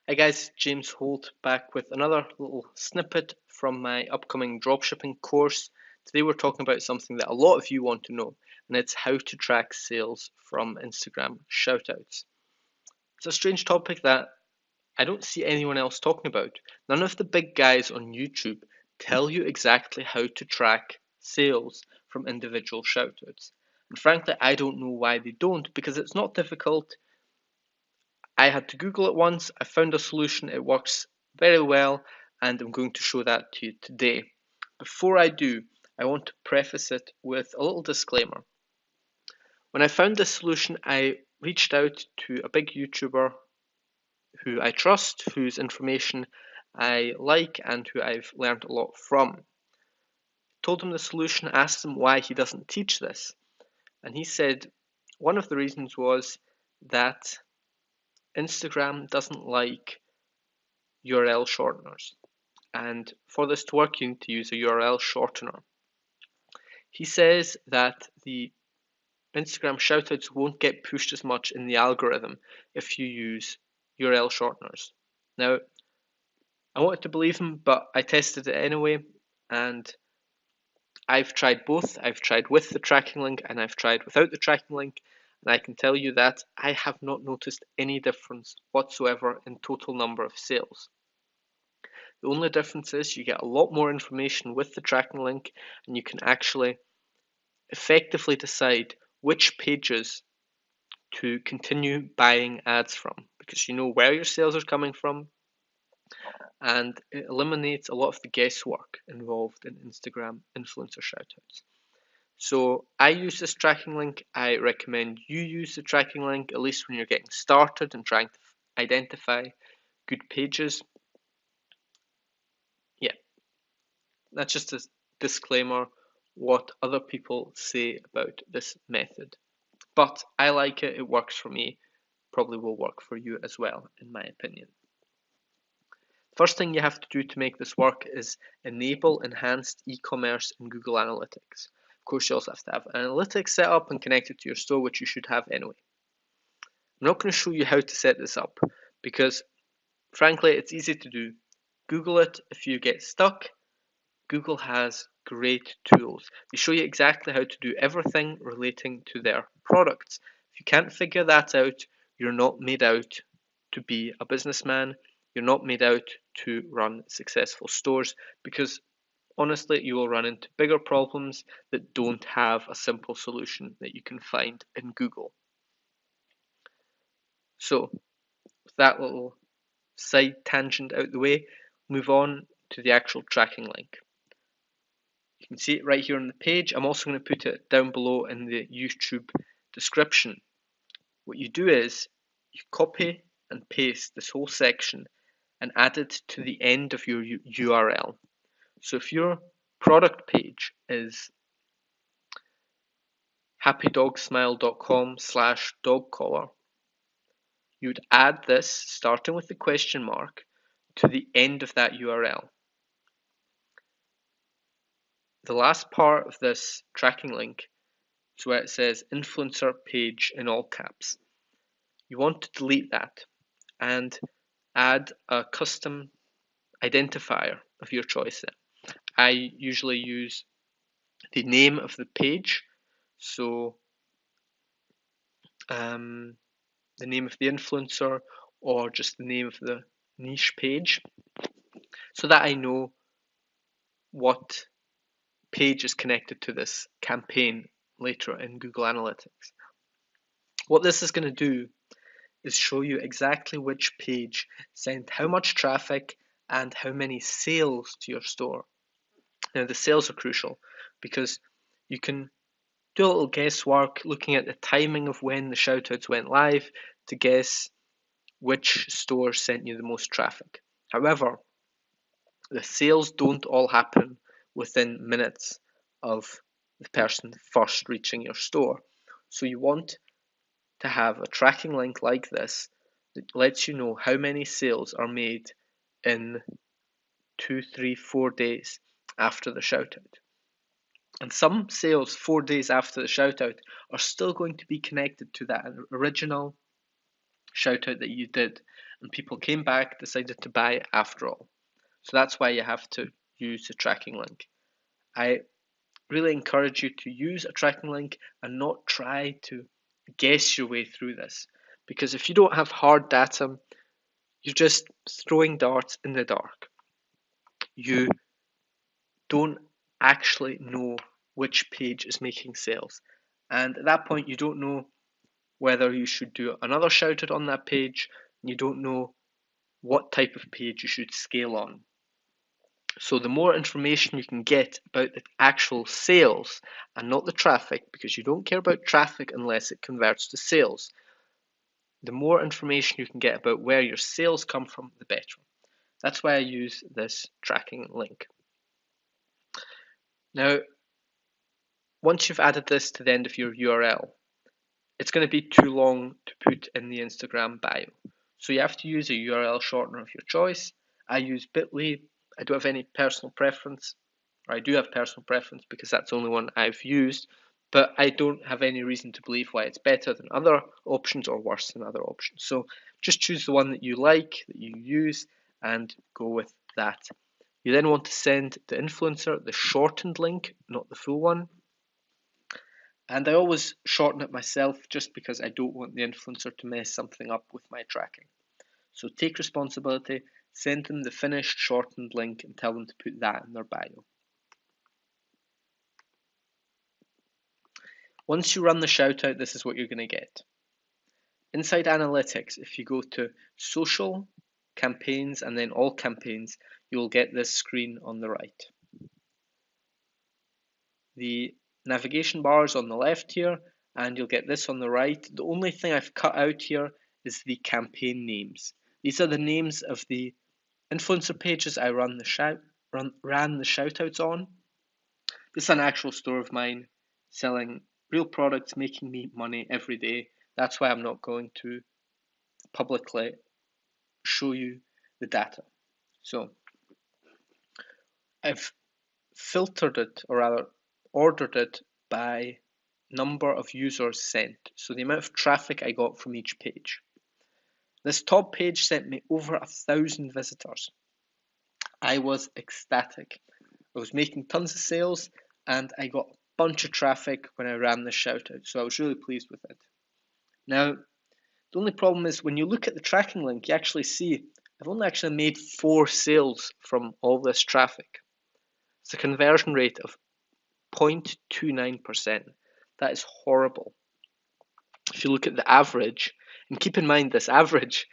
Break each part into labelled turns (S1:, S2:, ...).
S1: Hi guys, James Holt back with another little snippet from my upcoming dropshipping course. Today we're talking about something that a lot of you want to know, and it's how to track sales from Instagram shoutouts. It's a strange topic that I don't see anyone else talking about. None of the big guys on YouTube tell you exactly how to track sales from individual shoutouts. And frankly, I don't know why they don't, because it's not difficult. I had to Google it once, I found a solution, it works very well, and I'm going to show that to you today. Before I do, I want to preface it with a little disclaimer. When I found this solution, I reached out to a big YouTuber who I trust, whose information I like, and who I've learned a lot from. Told him the solution, asked him why he doesn't teach this, and he said one of the reasons was that Instagram doesn't like URL shorteners. And for this to work, you need to use a URL shortener. He says that the Instagram shoutouts won't get pushed as much in the algorithm if you use URL shorteners. Now, I wanted to believe him, but I tested it anyway, and I've tried both. I've tried with the tracking link and I've tried without the tracking link, and I can tell you that I have not noticed any difference whatsoever in total number of sales. The only difference is you get a lot more information with the tracking link, and you can actually effectively decide which pages to continue buying ads from, because you know where your sales are coming from, and it eliminates a lot of the guesswork involved in Instagram influencer shoutouts. So I use this tracking link. I recommend you use the tracking link, at least when you're getting started and trying to identify good pages. Yeah, that's just a disclaimer what other people say about this method. But I like it, it works for me, probably will work for you as well, in my opinion. First thing you have to do to make this work is enable enhanced e-commerce in Google Analytics. Of course, you also have to have analytics set up and connected to your store, which you should have anyway. I'm not going to show you how to set this up because, frankly, it's easy to do. Google it if you get stuck. Google has great tools. They show you exactly how to do everything relating to their products. If you can't figure that out, you're not made out to be a businessman. You're not made out to run successful stores, because honestly, you will run into bigger problems that don't have a simple solution that you can find in Google. So, with that little side tangent out the way, move on to the actual tracking link. You can see it right here on the page. I'm also going to put it down below in the YouTube description. What you do is you copy and paste this whole section and add it to the end of your URL. So if your product page is happydogsmile.com/dog collar, you'd add this, starting with the question mark, to the end of that URL. The last part of this tracking link is where it says influencer page in all caps. You want to delete that and add a custom identifier of your choice then. I usually use the name of the page, so the name of the influencer or just the name of the niche page, so that I know what page is connected to this campaign later in Google Analytics. What this is going to do is show you exactly which page sent how much traffic and how many sales to your store. Now, the sales are crucial because you can do a little guesswork looking at the timing of when the shoutouts went live to guess which store sent you the most traffic. However, the sales don't all happen within minutes of the person first reaching your store. So you want to have a tracking link like this that lets you know how many sales are made in 2, 3, 4 days after the shoutout. And some sales 4 days after the shoutout are still going to be connected to that original shoutout that you did. and people came back, decided to buy after all. So that's why you have to use the tracking link. I really encourage you to use a tracking link and not try to guess your way through this. Because if you don't have hard data, you're just throwing darts in the dark. You don't actually know which page is making sales. And at that point, you don't know whether you should do another shout out on that page. You don't know what type of page you should scale on. So the more information you can get about the actual sales and not the traffic, because you don't care about traffic unless it converts to sales, the more information you can get about where your sales come from, the better. That's why I use this tracking link. Now, once you've added this to the end of your URL, it's going to be too long to put in the Instagram bio. So you have to use a URL shortener of your choice. I use Bitly. I don't have any personal preference, or I do have personal preference because that's the only one I've used, but I don't have any reason to believe why it's better than other options or worse than other options. So just choose the one that you like, that you use, and go with that. You then want to send the influencer the shortened link, not the full one. And I always shorten it myself just because I don't want the influencer to mess something up with my tracking. So take responsibility, send them the finished shortened link and tell them to put that in their bio. Once you run the shout out, this is what you're going to get. Inside analytics, if you go to social, campaigns, and then all campaigns, you'll get this screen on the right. The navigation bar is on the left here, and you'll get this on the right. The only thing I've cut out here is the campaign names. These are the names of the influencer pages I ran the shoutouts on. This is an actual store of mine selling real products, making me money every day. That's why I'm not going to publicly show you the data. So I've filtered it, or rather ordered it by number of users sent. So the amount of traffic I got from each page. This top page sent me over 1,000 visitors. I was ecstatic. I was making tons of sales and I got a bunch of traffic when I ran this shout out. So I was really pleased with it. Now, the only problem is when you look at the tracking link, you actually see I've only actually made 4 sales from all this traffic. It's a conversion rate of 0.29%. That is horrible. If you look at the average, and keep in mind this average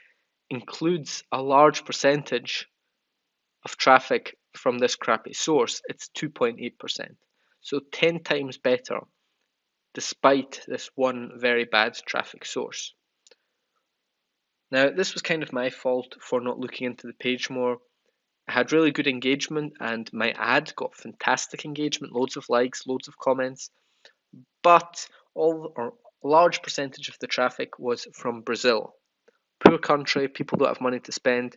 S1: includes a large percentage of traffic from this crappy source, it's 2.8%. So 10 times better despite this one very bad traffic source. Now, this was kind of my fault for not looking into the page more. I had really good engagement and my ad got fantastic engagement, loads of likes, loads of comments, but a large percentage of the traffic was from Brazil. Poor country, people don't have money to spend.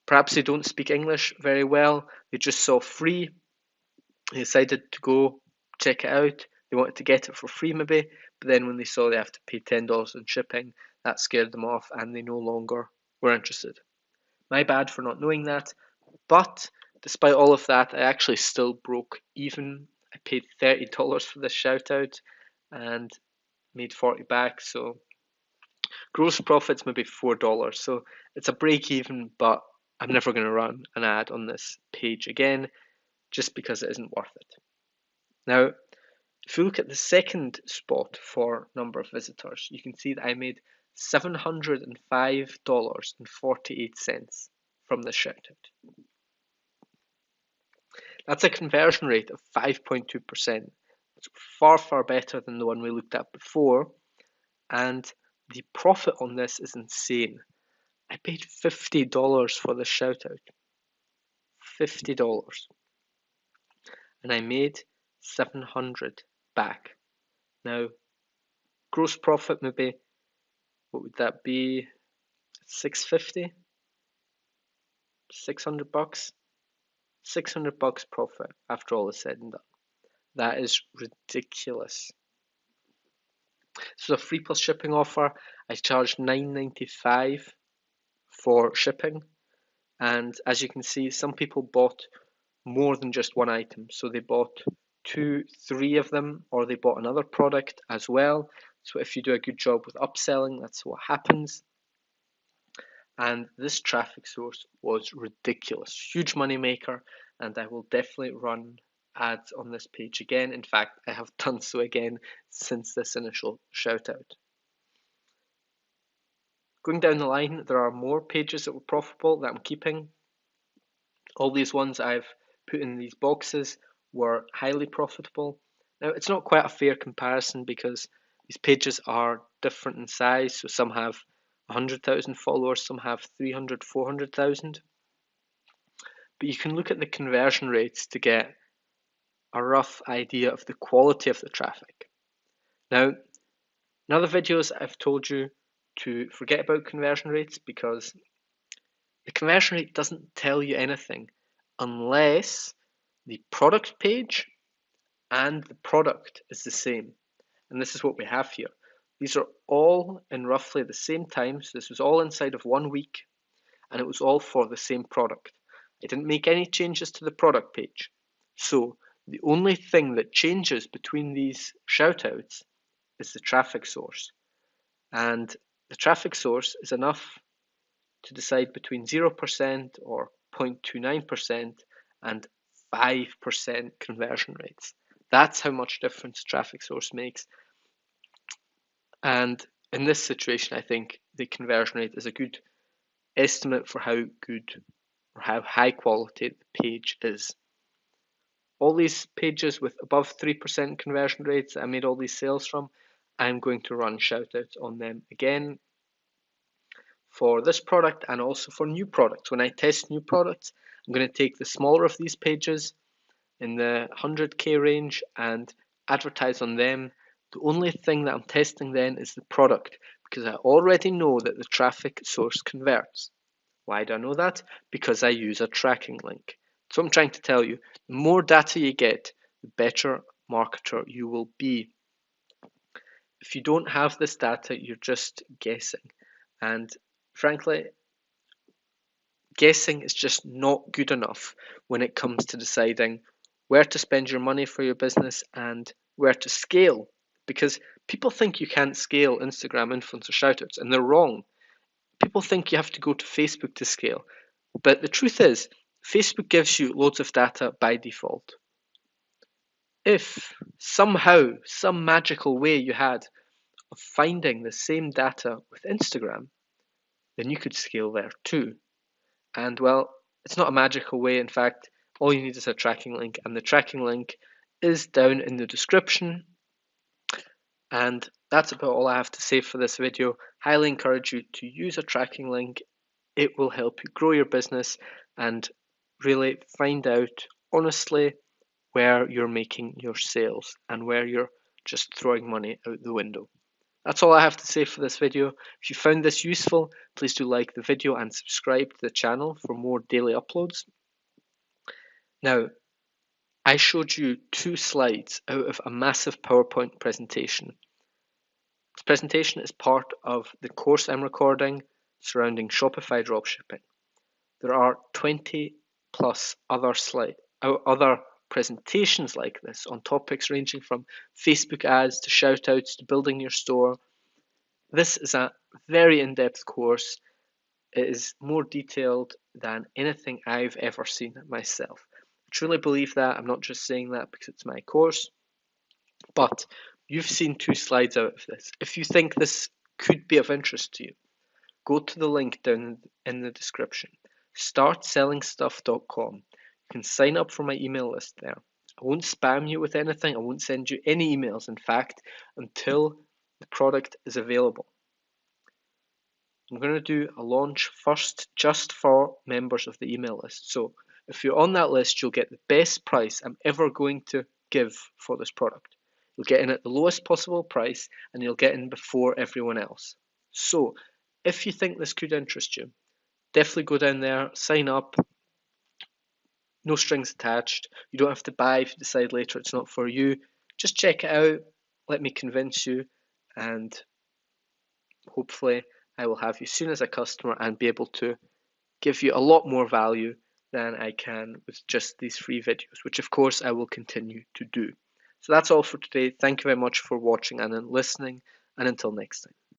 S1: Perhaps they don't speak English very well. They just saw free. They decided to go check it out. They wanted to get it for free maybe, but then when they saw they have to pay $10 in shipping, that scared them off and they no longer were interested. My bad for not knowing that, but despite all of that, I actually still broke even. I paid $30 for this shout out and made 40 back, so gross profits maybe $4. So it's a break even, but I'm never going to run an ad on this page again just because it isn't worth it. Now, if you look at the second spot for number of visitors, you can see that I made $705.48 from this shout out. That's a conversion rate of 5.2%. It's far, far better than the one we looked at before. And the profit on this is insane. I paid $50 for this shout out. $50. And I made 700 back. Now, gross profit maybe, what would that be? 650? 600 bucks? 600 bucks profit after all is said and done. That is ridiculous. So a free plus shipping offer, I charged $9.95 for shipping. And as you can see, some people bought more than just one item. So they bought 2, 3 of them, or they bought another product as well. So if you do a good job with upselling, that's what happens. And this traffic source was ridiculous, huge money maker, and I will definitely run ads on this page again. In fact, I have done so again since this initial shout out. Going down the line, there are more pages that were profitable that I'm keeping. All these ones I've put in these boxes were highly profitable. Now, it's not quite a fair comparison because these pages are different in size. So some have 100,000 followers, some have 300, 400,000. But you can look at the conversion rates to get a rough idea of the quality of the traffic. Now, in other videos, I've told you to forget about conversion rates because the conversion rate doesn't tell you anything unless the product page and the product is the same. And this is what we have here. These are all in roughly the same time. So this was all inside of 1 week, and it was all for the same product. I didn't make any changes to the product page. So the only thing that changes between these shoutouts is the traffic source. And the traffic source is enough to decide between 0% or 0.29% and 5% conversion rates. That's how much difference traffic source makes. And in this situation, I think the conversion rate is a good estimate for how good or how high quality the page is. All these pages with above 3% conversion rates that I made all these sales from, I'm going to run shoutouts on them again for this product and also for new products. When I test new products, I'm going to take the smaller of these pages in the 100k range and advertise on them. The only thing that I'm testing then is the product because I already know that the traffic source converts. Why do I know that? Because I use a tracking link. So I'm trying to tell you, the more data you get, the better marketer you will be. If you don't have this data, you're just guessing. And frankly, guessing is just not good enough when it comes to deciding where to spend your money for your business and where to scale. Because people think you can't scale Instagram influencer shoutouts, and they're wrong. People think you have to go to Facebook to scale. But the truth is, Facebook gives you loads of data by default. If somehow, some magical way you had of finding the same data with Instagram, then you could scale there too. And well, it's not a magical way. In fact, all you need is a tracking link, and the tracking link is down in the description. And that's about all I have to say for this video. Highly encourage you to use a tracking link. It will help you grow your business and really find out honestly where you're making your sales and where you're just throwing money out the window. That's all I have to say for this video. If you found this useful, please do like the video and subscribe to the channel for more daily uploads. Now, I showed you 2 slides out of a massive PowerPoint presentation. This presentation is part of the course I'm recording surrounding Shopify dropshipping. There are 20 plus other presentations like this on topics ranging from Facebook ads to shoutouts to building your store. This is a very in-depth course. It is more detailed than anything I've ever seen myself. I truly believe that. I'm not just saying that because it's my course. But you've seen 2 slides out of this. If you think this could be of interest to you, go to the link down in the description. startsellingstuff.com. You can sign up for my email list there. I won't spam you with anything. I won't send you any emails, in fact, until the product is available. I'm going to do a launch first just for members of the email list. So if you're on that list, you'll get the best price I'm ever going to give for this product. You'll get in at the lowest possible price and you'll get in before everyone else. So if you think this could interest you, definitely go down there, sign up. No strings attached. You don't have to buy if you decide later it's not for you. Just check it out. Let me convince you, and hopefully I will have you seen as a customer and be able to give you a lot more value than I can with just these free videos, which of course I will continue to do. So that's all for today. Thank you very much for watching and listening, and until next time.